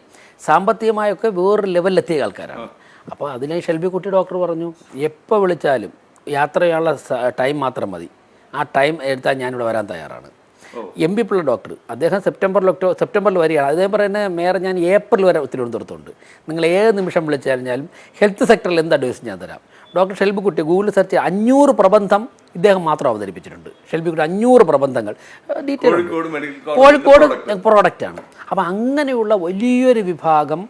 സാമ്പത്തികമായൊക്കെ വേറൊരു ലെവലിലെത്തിയ ആൾക്കാരാണ്. അപ്പോൾ അതിനെ ഷെൽബി കുട്ടി ഡോക്ടർ പറഞ്ഞു, എപ്പോൾ വിളിച്ചാലും യാത്ര ചെയ്യാനുള്ള ടൈം മാത്രം മതി, ആ ടൈം എടുത്താൽ ഞാനിവിടെ വരാൻ തയ്യാറാണ്. MP പിള്ള ഡോക്ടർ, അദ്ദേഹം സെപ്റ്റംബറിൽ വരികയാണ്. അദ്ദേഹം പറയുന്നത് മേയർ ഞാൻ ഏപ്രിൽ വരെ തിരുവനന്തപുരത്തുണ്ട്, നിങ്ങൾ ഏത് നിമിഷം വിളിച്ചു കഴിഞ്ഞാലും ഹെൽത്ത് സെക്ടറിൽ എന്ത് അഡ്വൈസ് ഞാൻ തരാം. ഡോക്ടർ ഷെൽബിക്കുട്ടി ഗൂഗിൾ സെർച്ച് 500 പ്രബന്ധം ഇദ്ദേഹം മാത്രം അവതരിപ്പിച്ചിട്ടുണ്ട്. ഷെൽബിക്കുട്ടി 500 പ്രബന്ധങ്ങൾ ഡീറ്റെയിൽ കോഴിക്കോട് പ്രോഡക്റ്റാണ്. അപ്പോൾ അങ്ങനെയുള്ള വലിയൊരു വിഭാഗം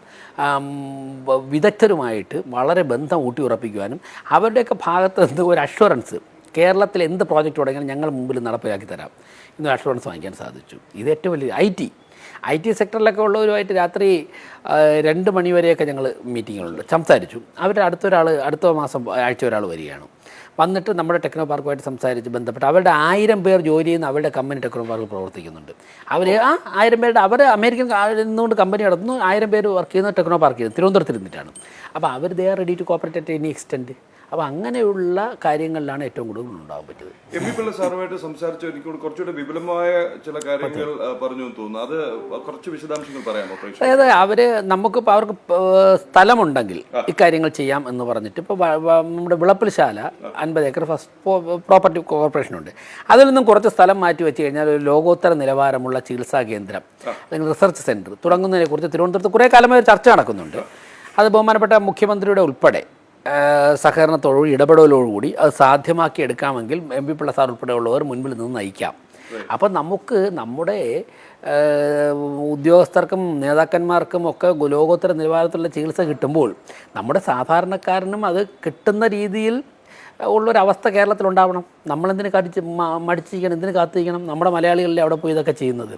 വിദഗ്ധരുമായിട്ട് വളരെ ബന്ധം ഊട്ടിയുറപ്പിക്കുവാനും അവരുടെയൊക്കെ ഭാഗത്ത് നിന്ന് ഒരു അഷ്വറൻസ്, കേരളത്തിൽ എന്ത് പ്രോജക്റ്റ് തുടങ്ങിയാലും ഞങ്ങൾ മുമ്പിൽ നടപ്പിലാക്കി തരാം എന്നൊരു അഷ്വറൻസ് വാങ്ങിക്കാൻ സാധിച്ചു. ഇത് ഏറ്റവും വലിയ IT സെക്ടറിലൊക്കെ ഉള്ളവരുമായിട്ട് രാത്രി 2 മണിവരെയൊക്കെ ഞങ്ങൾ മീറ്റിങ്ങുകളുണ്ട്, സംസാരിച്ചു. അവരുടെ അടുത്ത മാസം ആഴ്ച ഒരാൾ വരികയാണ്, വന്നിട്ട് നമ്മുടെ ടെക്നോ പാർക്കുമായിട്ട് സംസാരിച്ച് ബന്ധപ്പെട്ട് അവരുടെ 1000 പേർ ജോലി ചെയ്യുന്ന അവരുടെ കമ്പനി ടെക്നോ പാർക്ക് പ്രവർത്തിക്കുന്നുണ്ട്. അവർ 1000 പേരുടെ അവർ അമേരിക്കൻ നിന്നുകൊണ്ട് കമ്പനി നടത്തുന്നു, 1000 പേര് വർക്ക് ചെയ്യുന്ന ടെക്നോ പാർക്ക് തിരുവനന്തപുരത്ത് ഇരുന്നിട്ടാണ്. അപ്പോൾ അവർ they are ready to cooperate at any extent. അപ്പോൾ അങ്ങനെയുള്ള കാര്യങ്ങളിലാണ് ഏറ്റവും കൂടുതൽ ഉണ്ടാകാൻ പറ്റിയത്. MP പിള്ള സാറുമായിട്ട് സംസാരിച്ച എനിക്ക് കുറച്ചുകൂടെ വിപുലമായ ചില കാര്യങ്ങൾ പറഞ്ഞു തോന്നുന്നു, അത് കുറച്ച് വിശദാംശങ്ങൾ പറയാമോ? അതായത് നമുക്കിപ്പോൾ അവർക്ക് സ്ഥലമുണ്ടെങ്കിൽ ഇക്കാര്യങ്ങൾ ചെയ്യാം എന്ന് പറഞ്ഞിട്ട് ഇപ്പോൾ നമ്മുടെ വിളപ്പിൽശാല 50 ഏക്കർ പ്രോപ്പർട്ടി കോർപ്പറേഷനുണ്ട്. അതിൽ നിന്നും കുറച്ച് സ്ഥലം മാറ്റി വെച്ച് കഴിഞ്ഞാൽ ഒരു ലോകോത്തര നിലവാരമുള്ള ചികിത്സാ കേന്ദ്രം അല്ലെങ്കിൽ റിസർച്ച് സെൻറ്റർ തുടങ്ങുന്നതിനെക്കുറിച്ച് തിരുവനന്തപുരത്ത് കുറേ കാലമായി ഒരു ചർച്ച നടക്കുന്നുണ്ട്. അത് ബഹുമാനപ്പെട്ട മുഖ്യമന്ത്രിയുടെ ഉൾപ്പെടെ സഹകരണത്തോടുകൂടി ഇടപെടലോടുകൂടി അത് സാധ്യമാക്കി എടുക്കാമെങ്കിൽ MP പിള്ള സാർ ഉൾപ്പെടെയുള്ളവർ മുൻപിൽ നിന്ന് നയിക്കാം. അപ്പം നമുക്ക് നമ്മുടെ ഉദ്യോഗസ്ഥർക്കും നേതാക്കന്മാർക്കും ഒക്കെ ലോകോത്തര നിലവാരത്തിലുള്ള ചികിത്സ കിട്ടുമ്പോൾ നമ്മുടെ സാധാരണക്കാരനും അത് കിട്ടുന്ന രീതിയിൽ ഉള്ളൊരവസ്ഥ കേരളത്തിലുണ്ടാവണം. നമ്മളെന്തിന് മടിച്ചിരിക്കണം, എന്തിന് കാത്തിരിക്കണം? നമ്മുടെ മലയാളികളല്ലേ അവിടെ പോയി ഇതൊക്കെ ചെയ്യുന്നത്.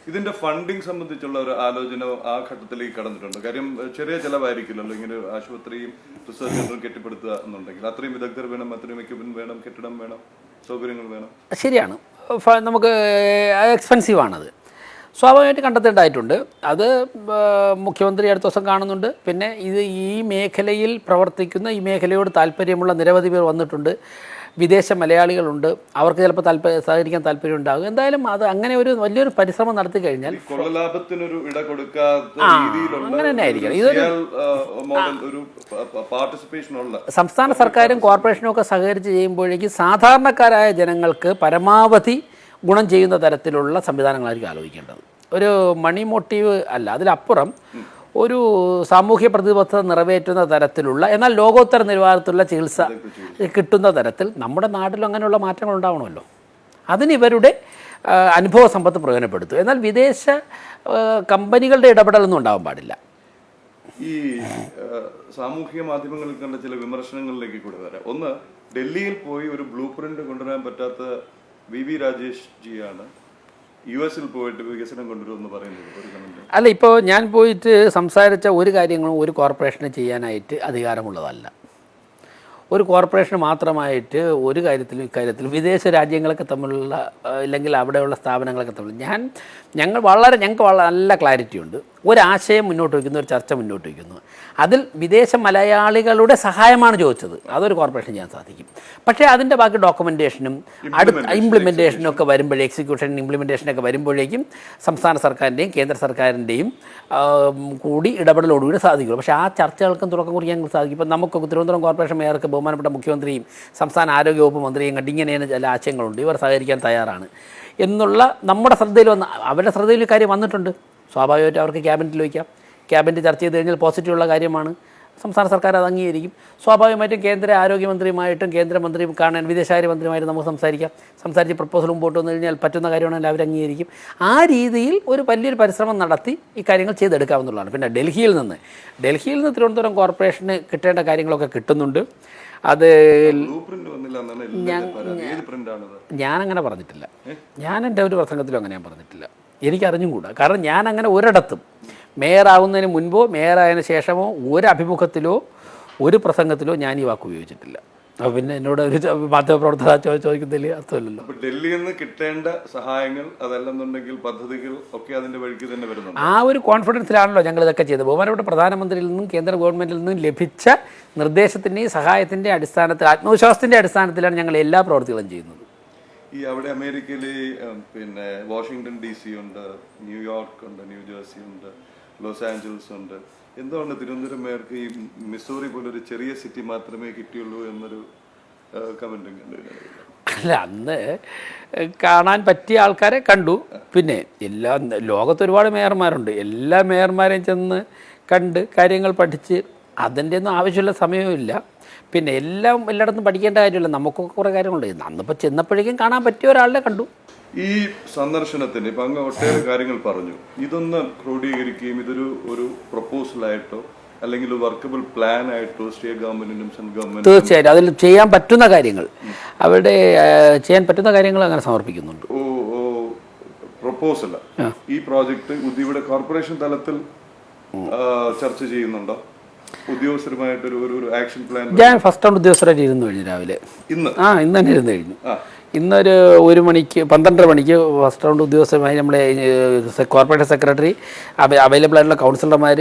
ഇതിന്റെ ഫണ്ടിങ് സംബന്ധിച്ചുള്ള ഒരു ആലോചന ആ ഘട്ടത്തിലേക്ക് കടന്നിട്ടുണ്ട്. കാര്യം ചെറിയ ചിലവായിരിക്കില്ലല്ലോ ഇങ്ങനെ ആശുപത്രിയും റിസർച്ച് സെന്ററും കെട്ടിപ്പടുത്തുക എന്നുണ്ടെങ്കിൽ. അത്രയും വിദഗ്ധർ വേണം, അത്രയും എക്യുപ്മെന്റ് വേണം, കെട്ടിടം വേണം, സൗകര്യങ്ങൾ വേണം. ശരിയാണ്, നമുക്ക് എക്സ്പെൻസീവാണത്, സ്വാഭാവികമായിട്ട് കണ്ടെത്തേണ്ടതായിട്ടുണ്ട്. അത് മുഖ്യമന്ത്രി അടുത്ത ദിവസം കാണുന്നുണ്ട്. പിന്നെ ഈ മേഖലയിൽ പ്രവർത്തിക്കുന്ന, ഈ മേഖലയോട് താല്പര്യമുള്ള നിരവധി പേർ വന്നിട്ടുണ്ട്. വിദേശ മലയാളികളുണ്ട്, അവർക്ക് ചിലപ്പോൾ സഹകരിക്കാൻ താല്പര്യം ഉണ്ടാകും. എന്തായാലും അത് അങ്ങനെ ഒരു വലിയൊരു പരിശ്രമം നടത്തി കഴിഞ്ഞാൽ അങ്ങനെ തന്നെ ആയിരിക്കണം. ഇതൊരു സംസ്ഥാന സർക്കാരും കോർപ്പറേഷനും ഒക്കെ സഹകരിച്ച് ചെയ്യുമ്പോഴേക്കും സാധാരണക്കാരായ ജനങ്ങൾക്ക് പരമാവധി ഗുണം ചെയ്യുന്ന തരത്തിലുള്ള സംവിധാനങ്ങളായിരിക്കും ആലോചിക്കേണ്ടത്. ഒരു മണി മോട്ടീവ് അല്ല, അതിലപ്പുറം ഒരു സാമൂഹ്യ പ്രതിബദ്ധത നിറവേറ്റുന്ന തരത്തിലുള്ള എന്നാൽ ലോകോത്തര നിലവാരത്തിലുള്ള ചികിത്സ കിട്ടുന്ന തരത്തിൽ നമ്മുടെ നാട്ടിലും അങ്ങനെയുള്ള മാറ്റങ്ങൾ ഉണ്ടാവണമല്ലോ. അതിന് ഇവരുടെ അനുഭവ സമ്പത്ത് പ്രയോജനപ്പെടുത്തും. എന്നാൽ വിദേശ കമ്പനികളുടെ ഇടപെടലൊന്നും ഉണ്ടാവാൻ പാടില്ല. ഈ സാമൂഹിക മാധ്യമങ്ങളിൽ കണ്ട ചില വിമർശനങ്ങളിലേക്ക് കൂടെ വരാം. ഒന്ന്, ഡൽഹിയിൽ പോയി ഒരു ബ്ലൂ പ്രിന്റ് കൊണ്ടുവരാൻ പറ്റാത്ത VV രാജേഷ് ജിയാണ് US-ൽ പോയിട്ട് വികസനം കൊണ്ടുവരുമെന്ന് പറയുന്നത്. അല്ല, ഇപ്പോൾ ഞാൻ പോയിട്ട് സംസാരിച്ച ഒരു കാര്യങ്ങളും ഒരു കോർപ്പറേഷന് ചെയ്യാനായിട്ട് അധികാരമുള്ളതല്ല. ഒരു കോർപ്പറേഷന് മാത്രമായിട്ട് ഒരു ഇക്കാര്യത്തിൽ വിദേശ രാജ്യങ്ങളൊക്കെ തമ്മിലുള്ള അല്ലെങ്കിൽ അവിടെയുള്ള സ്ഥാപനങ്ങളൊക്കെ തമ്മിൽ ഞങ്ങൾക്ക് വളരെ നല്ല ക്ലാരിറ്റി ഉണ്ട്. ഒരാശയം മുന്നോട്ട് വയ്ക്കുന്നു, ഒരു ചർച്ച മുന്നോട്ട് വയ്ക്കുന്നു. അതിൽ വിദേശ മലയാളികളുടെ സഹായമാണ് ചോദിച്ചത്, അതൊരു കോർപ്പറേഷൻ ചെയ്യാൻ സാധിക്കും. പക്ഷേ അതിൻ്റെ ബാക്കി ഡോക്യുമെൻറ്റേഷനും ഇംപ്ലിമെൻറ്റേഷനും ഒക്കെ വരുമ്പോഴേ എക്സിക്യൂഷൻ ഇംപ്ലിമെൻറ്റേഷനൊക്കെ വരുമ്പോഴേക്കും സംസ്ഥാന സർക്കാരിൻ്റെയും കേന്ദ്ര സർക്കാരിൻ്റെയും കൂടി ഇടപെടലോടുകൂടി സാധിക്കുള്ളൂ. പക്ഷേ ആ ചർച്ചകൾക്കും തുടക്കം കുറിക്കാൻ സാധിക്കും. ഇപ്പം നമുക്ക് തിരുവനന്തപുരം കോർപ്പറേഷൻ മേയർക്ക് ബഹുമാനപ്പെട്ട മുഖ്യമന്ത്രിയും സംസ്ഥാന ആരോഗ്യവകുപ്പ് മന്ത്രിയും കണ്ട് ഇങ്ങനെയാണ് ചില ആശയങ്ങളുണ്ട്, ഇവർ സഹകരിക്കാൻ തയ്യാറാണ് എന്നുള്ള നമ്മുടെ ശ്രദ്ധയിൽ അവരുടെ ശ്രദ്ധയിൽ കാര്യം വന്നിട്ടുണ്ട്. സ്വാഭാവികമായിട്ട് അവർക്ക് ക്യാബിനറ്റിൽ വയ്ക്കാം. ക്യാബിനറ്റ് ചർച്ച ചെയ്ത് കഴിഞ്ഞാൽ പോസിറ്റീവുള്ള കാര്യമാണ്, സംസ്ഥാന സർക്കാർ അത് അംഗീകരിക്കും. സ്വാഭാവികമായിട്ടും കേന്ദ്ര ആരോഗ്യമന്ത്രിയുമായിട്ടും കേന്ദ്രമന്ത്രിയും കാണാൻ വിദേശകാര്യമന്ത്രിയുമായിട്ട് നമുക്ക് സംസാരിച്ച് പ്രപ്പോസൽ മുമ്പോട്ട് വന്നു കഴിഞ്ഞാൽ പറ്റുന്ന കാര്യമാണെങ്കിൽ അവർ അംഗീകരിക്കും. ആ രീതിയിൽ ഒരു വലിയൊരു പരിശ്രമം നടത്തി ഈ കാര്യങ്ങൾ ചെയ്തെടുക്കാവുന്നതാണ്. പിന്നെ ഡൽഹിയിൽ നിന്ന് തിരുവനന്തപുരം കോർപ്പറേഷന് കിട്ടേണ്ട കാര്യങ്ങളൊക്കെ കിട്ടുന്നുണ്ട്. അത് ഞാനങ്ങനെ പറഞ്ഞിട്ടില്ല. ഞാൻ എൻ്റെ ഒരു പ്രസംഗത്തിലും അങ്ങനെ ഞാൻ പറഞ്ഞിട്ടില്ല. എനിക്കറിഞ്ഞും കൂടാ. കാരണം ഞാൻ അങ്ങനെ ഒരിടത്തും മേയറാവുന്നതിന് മുൻപോ മേയറായതിനു ശേഷമോ ഒരു അഭിമുഖത്തിലോ ഒരു പ്രസംഗത്തിലോ ഞാൻ ഈ വാക്ക് ഉപയോഗിച്ചിട്ടില്ല. അപ്പോൾ പിന്നെ എന്നോട് ഒരു മാധ്യമപ്രവർത്തക ചോദിക്കുന്നതിൽ അർത്ഥമില്ലല്ലോ. ഡൽഹിയിൽ നിന്ന് കിട്ടേണ്ട സഹായങ്ങൾ അതല്ലെന്നുണ്ടെങ്കിൽ പദ്ധതികൾ ഒക്കെ അതിന്റെ വഴിക്ക് തന്നെ വരുന്നു. ആ ഒരു കോൺഫിഡൻസിലാണല്ലോ ഞങ്ങൾ ഇതൊക്കെ ചെയ്തത്. ബഹുമാനപ്പെട്ട പ്രധാനമന്ത്രിയിൽ നിന്നും കേന്ദ്ര ഗവൺമെൻറ്റിൽ നിന്നും ലഭിച്ച നിർദ്ദേശത്തിൻ്റെയും സഹായത്തിൻ്റെ അടിസ്ഥാനത്തിൽ, ആത്മവിശ്വാസത്തിൻ്റെ അടിസ്ഥാനത്തിലാണ് ഞങ്ങൾ എല്ലാ പ്രവർത്തികളും ചെയ്യുന്നത്. ഈ അവിടെ അമേരിക്കയിൽ പിന്നെ വാഷിംഗ്ടൺ DC ഉണ്ട്, ന്യൂയോർക്ക് ഉണ്ട്, ന്യൂജേഴ്സി ഉണ്ട്, ലോസ് ആഞ്ചൽസ് ഉണ്ട്. എന്തുകൊണ്ട് തിരുവനന്തപുരം മേയർക്ക് ഈ മിസോറി പോലൊരു ചെറിയ സിറ്റി മാത്രമേ കിട്ടിയുള്ളൂ എന്നൊരു കമന്റും കണ്ടു? അല്ല, അന്ന് കാണാൻ പറ്റിയ ആൾക്കാരെ കണ്ടു. പിന്നെ എല്ലാ ലോകത്ത് ഒരുപാട് മേയർമാരുണ്ട്. എല്ലാ മേയർമാരെയും ചെന്ന് കണ്ട് കാര്യങ്ങൾ പഠിച്ച് അതിൻ്റെ ഒന്നും ആവശ്യമുള്ള സമയവുമില്ല. പിന്നെ എല്ലാം എല്ലായിടത്തും പഠിക്കേണ്ട കാര്യമില്ല. നമുക്കൊക്കെ കുറേ കാര്യങ്ങളുണ്ട്. അന്നിപ്പോൾ ചെന്നപ്പോഴേക്കും കാണാൻ പറ്റിയ ഒരാളെ കണ്ടു. ഈ സന്ദർശനത്തിന് ഇപ്പം അങ്ങ് ഒട്ടേറെ കാര്യങ്ങൾ പറഞ്ഞു. ഇതൊന്ന് ക്രോഡീകരിക്കുകയും ഇതൊരു ഒരു പ്രപ്പോസലായിട്ടോ അല്ലെങ്കിൽ വർക്കബിൾ പ്ലാൻ ആയിട്ടോ സ്റ്റേറ്റ് ഗവൺമെന്റിനും സെൻട്രൽ ഗവൺമെന്റിനും തീർച്ചയായിട്ടും അതിൽ ചെയ്യാൻ പറ്റുന്ന കാര്യങ്ങൾ, അവിടെ ചെയ്യാൻ പറ്റുന്ന കാര്യങ്ങൾ അങ്ങനെ സമർപ്പിക്കുന്നുണ്ട്. പ്രപ്പോസൽ ഈ പ്രോജക്റ്റ് ഇവിടെ കോർപ്പറേഷൻ തലത്തിൽ ചർച്ച ചെയ്യുന്നുണ്ടോ? ഉദ്യോഗസ്ഥരുമായിട്ടൊരു ഒരു ആക്ഷൻ പ്ലാൻ ഞാൻ ഫസ്റ്റ് റൗണ്ട് ഉദ്യോഗസ്ഥരായിട്ട് ഇരുന്ന് കഴിഞ്ഞു രാവിലെ. ഇന്ന് തന്നെ ഇരുന്ന് കഴിഞ്ഞു. ഇന്നൊരു 1 മണിക്ക് 12 മണിക്ക് ഫസ്റ്റ് റൗണ്ട് ഉദ്യോഗസ്ഥരുമായി നമ്മളെ കോർപ്പറേഷൻ സെക്രട്ടറി, അവൈലബിൾ ആയിട്ടുള്ള കൗൺസിലർമാർ,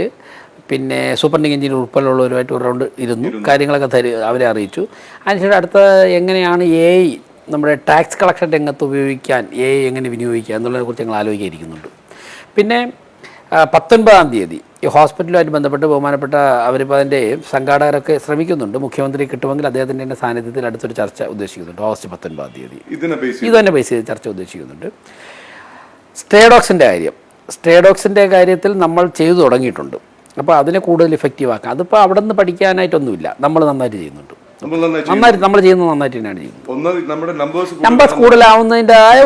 പിന്നെ സൂപ്പറിൻഡിങ് എഞ്ചിനീയർ ഉൾപ്പെടെയുള്ളവരുമായിട്ട് ഒരു റൗണ്ട് ഇരുന്നു. കാര്യങ്ങളൊക്കെ അവരെ അറിയിച്ചു. അതിനുശേഷം അടുത്ത എങ്ങനെയാണ് AI നമ്മുടെ ടാക്സ് കളക്ഷൻ രംഗത്ത് ഉപയോഗിക്കാൻ, AI എങ്ങനെ വിനിയോഗിക്കുക എന്നുള്ളതിനെക്കുറിച്ച് ഞങ്ങൾ ആലോചിക്കാനിരിക്കുന്നുണ്ട്. പിന്നെ 19-ാം തീയതി ഈ ഹോസ്പിറ്റലുമായിട്ട് ബന്ധപ്പെട്ട് ബഹുമാനപ്പെട്ട അവരിപ്പോൾ അതിൻ്റെ സംഘാടകരൊക്കെ ശ്രമിക്കുന്നുണ്ട്. മുഖ്യമന്ത്രി കിട്ടുമെങ്കിൽ അദ്ദേഹത്തിൻ്റെ തന്നെ സാന്നിധ്യത്തിൽ അടുത്തൊരു ചർച്ച ഉദ്ദേശിക്കുന്നുണ്ട്. ഓഗസ്റ്റ് 19-ാം തീയതി ഇത് തന്നെ ബേസ് ചെയ്ത് ചർച്ച ഉദ്ദേശിക്കുന്നുണ്ട്. സ്റ്റേഡോക്സിൻ്റെ കാര്യത്തിൽ നമ്മൾ ചെയ്തു തുടങ്ങിയിട്ടുണ്ട്. അപ്പോൾ അതിനെ കൂടുതൽ ഇഫക്റ്റീവ് ആക്കാം. അതിപ്പോൾ അവിടെ നിന്ന് പഠിക്കാനായിട്ടൊന്നുമില്ല. നമ്മൾ നന്നായിട്ട് ചെയ്യുന്നുണ്ട്. നമ്മൾ ചെയ്യുന്നത് നന്നായിട്ട് തന്നെയാണ് ചെയ്യുന്നത്. നമ്പേഴ്സ് കൂടുതലാവുന്നതിൻ്റെതായ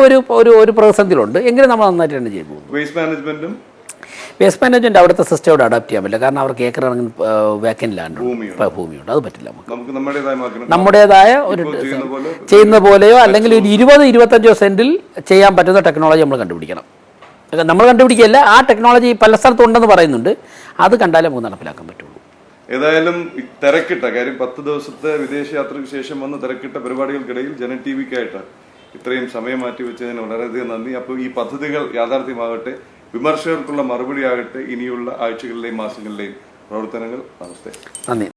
ഒരു പ്രതിസന്ധിയിലുണ്ട്. എങ്കിലും നമ്മൾ നന്നായിട്ട് തന്നെ ചെയ്യുന്നു. വേസ്റ്റ് മാനേജ്മെന്റ് അവിടുത്തെ സിസ്റ്റത്തോട് അഡാപ്റ്റ് ചെയ്യാൻ പറ്റില്ല. കാരണം അവർക്ക് ഏക്കർ വേക്കൻറ്റ് ലാൻഡ് ഭൂമിയുണ്ട്. അത് പറ്റില്ല. നമുക്ക് നമ്മുടേതായ ഒരു ചെയ്യുന്ന പോലെയോ അല്ലെങ്കിൽ ഒരു 20-25 സെന്റിൽ ചെയ്യാൻ പറ്റുന്ന ടെക്നോളജി നമ്മൾ കണ്ടുപിടിക്കണം. നമ്മൾ കണ്ടുപിടിക്കുകയല്ല, ആ ടെക്നോളജി പല സ്ഥലത്തും ഉണ്ടെന്ന് പറയുന്നുണ്ട്. അത് കണ്ടാലേ നമുക്ക് നടപ്പിലാക്കാൻ പറ്റുള്ളൂ. ഏതായാലും തിരക്കിട്ട കാര്യം 10 ദിവസത്തെ വിദേശയാത്രയ്ക്ക് ശേഷം വന്ന് തിരക്കിട്ട പരിപാടികൾക്കിടയിൽ ജനം TVക്കായിട്ട് ഇത്രയും സമയം മാറ്റി വെച്ചതിന് വളരെയധികം നന്ദി. അപ്പോൾ ഈ പദ്ധതികൾ യാഥാർത്ഥ്യമാകട്ടെ, വിമർശകർക്കുള്ള മറുപടി ആകട്ടെ ഇനിയുള്ള ആഴ്ചകളിലെയും മാസങ്ങളിലെയും പ്രവർത്തനങ്ങൾ. നമസ്തേ. നന്ദി.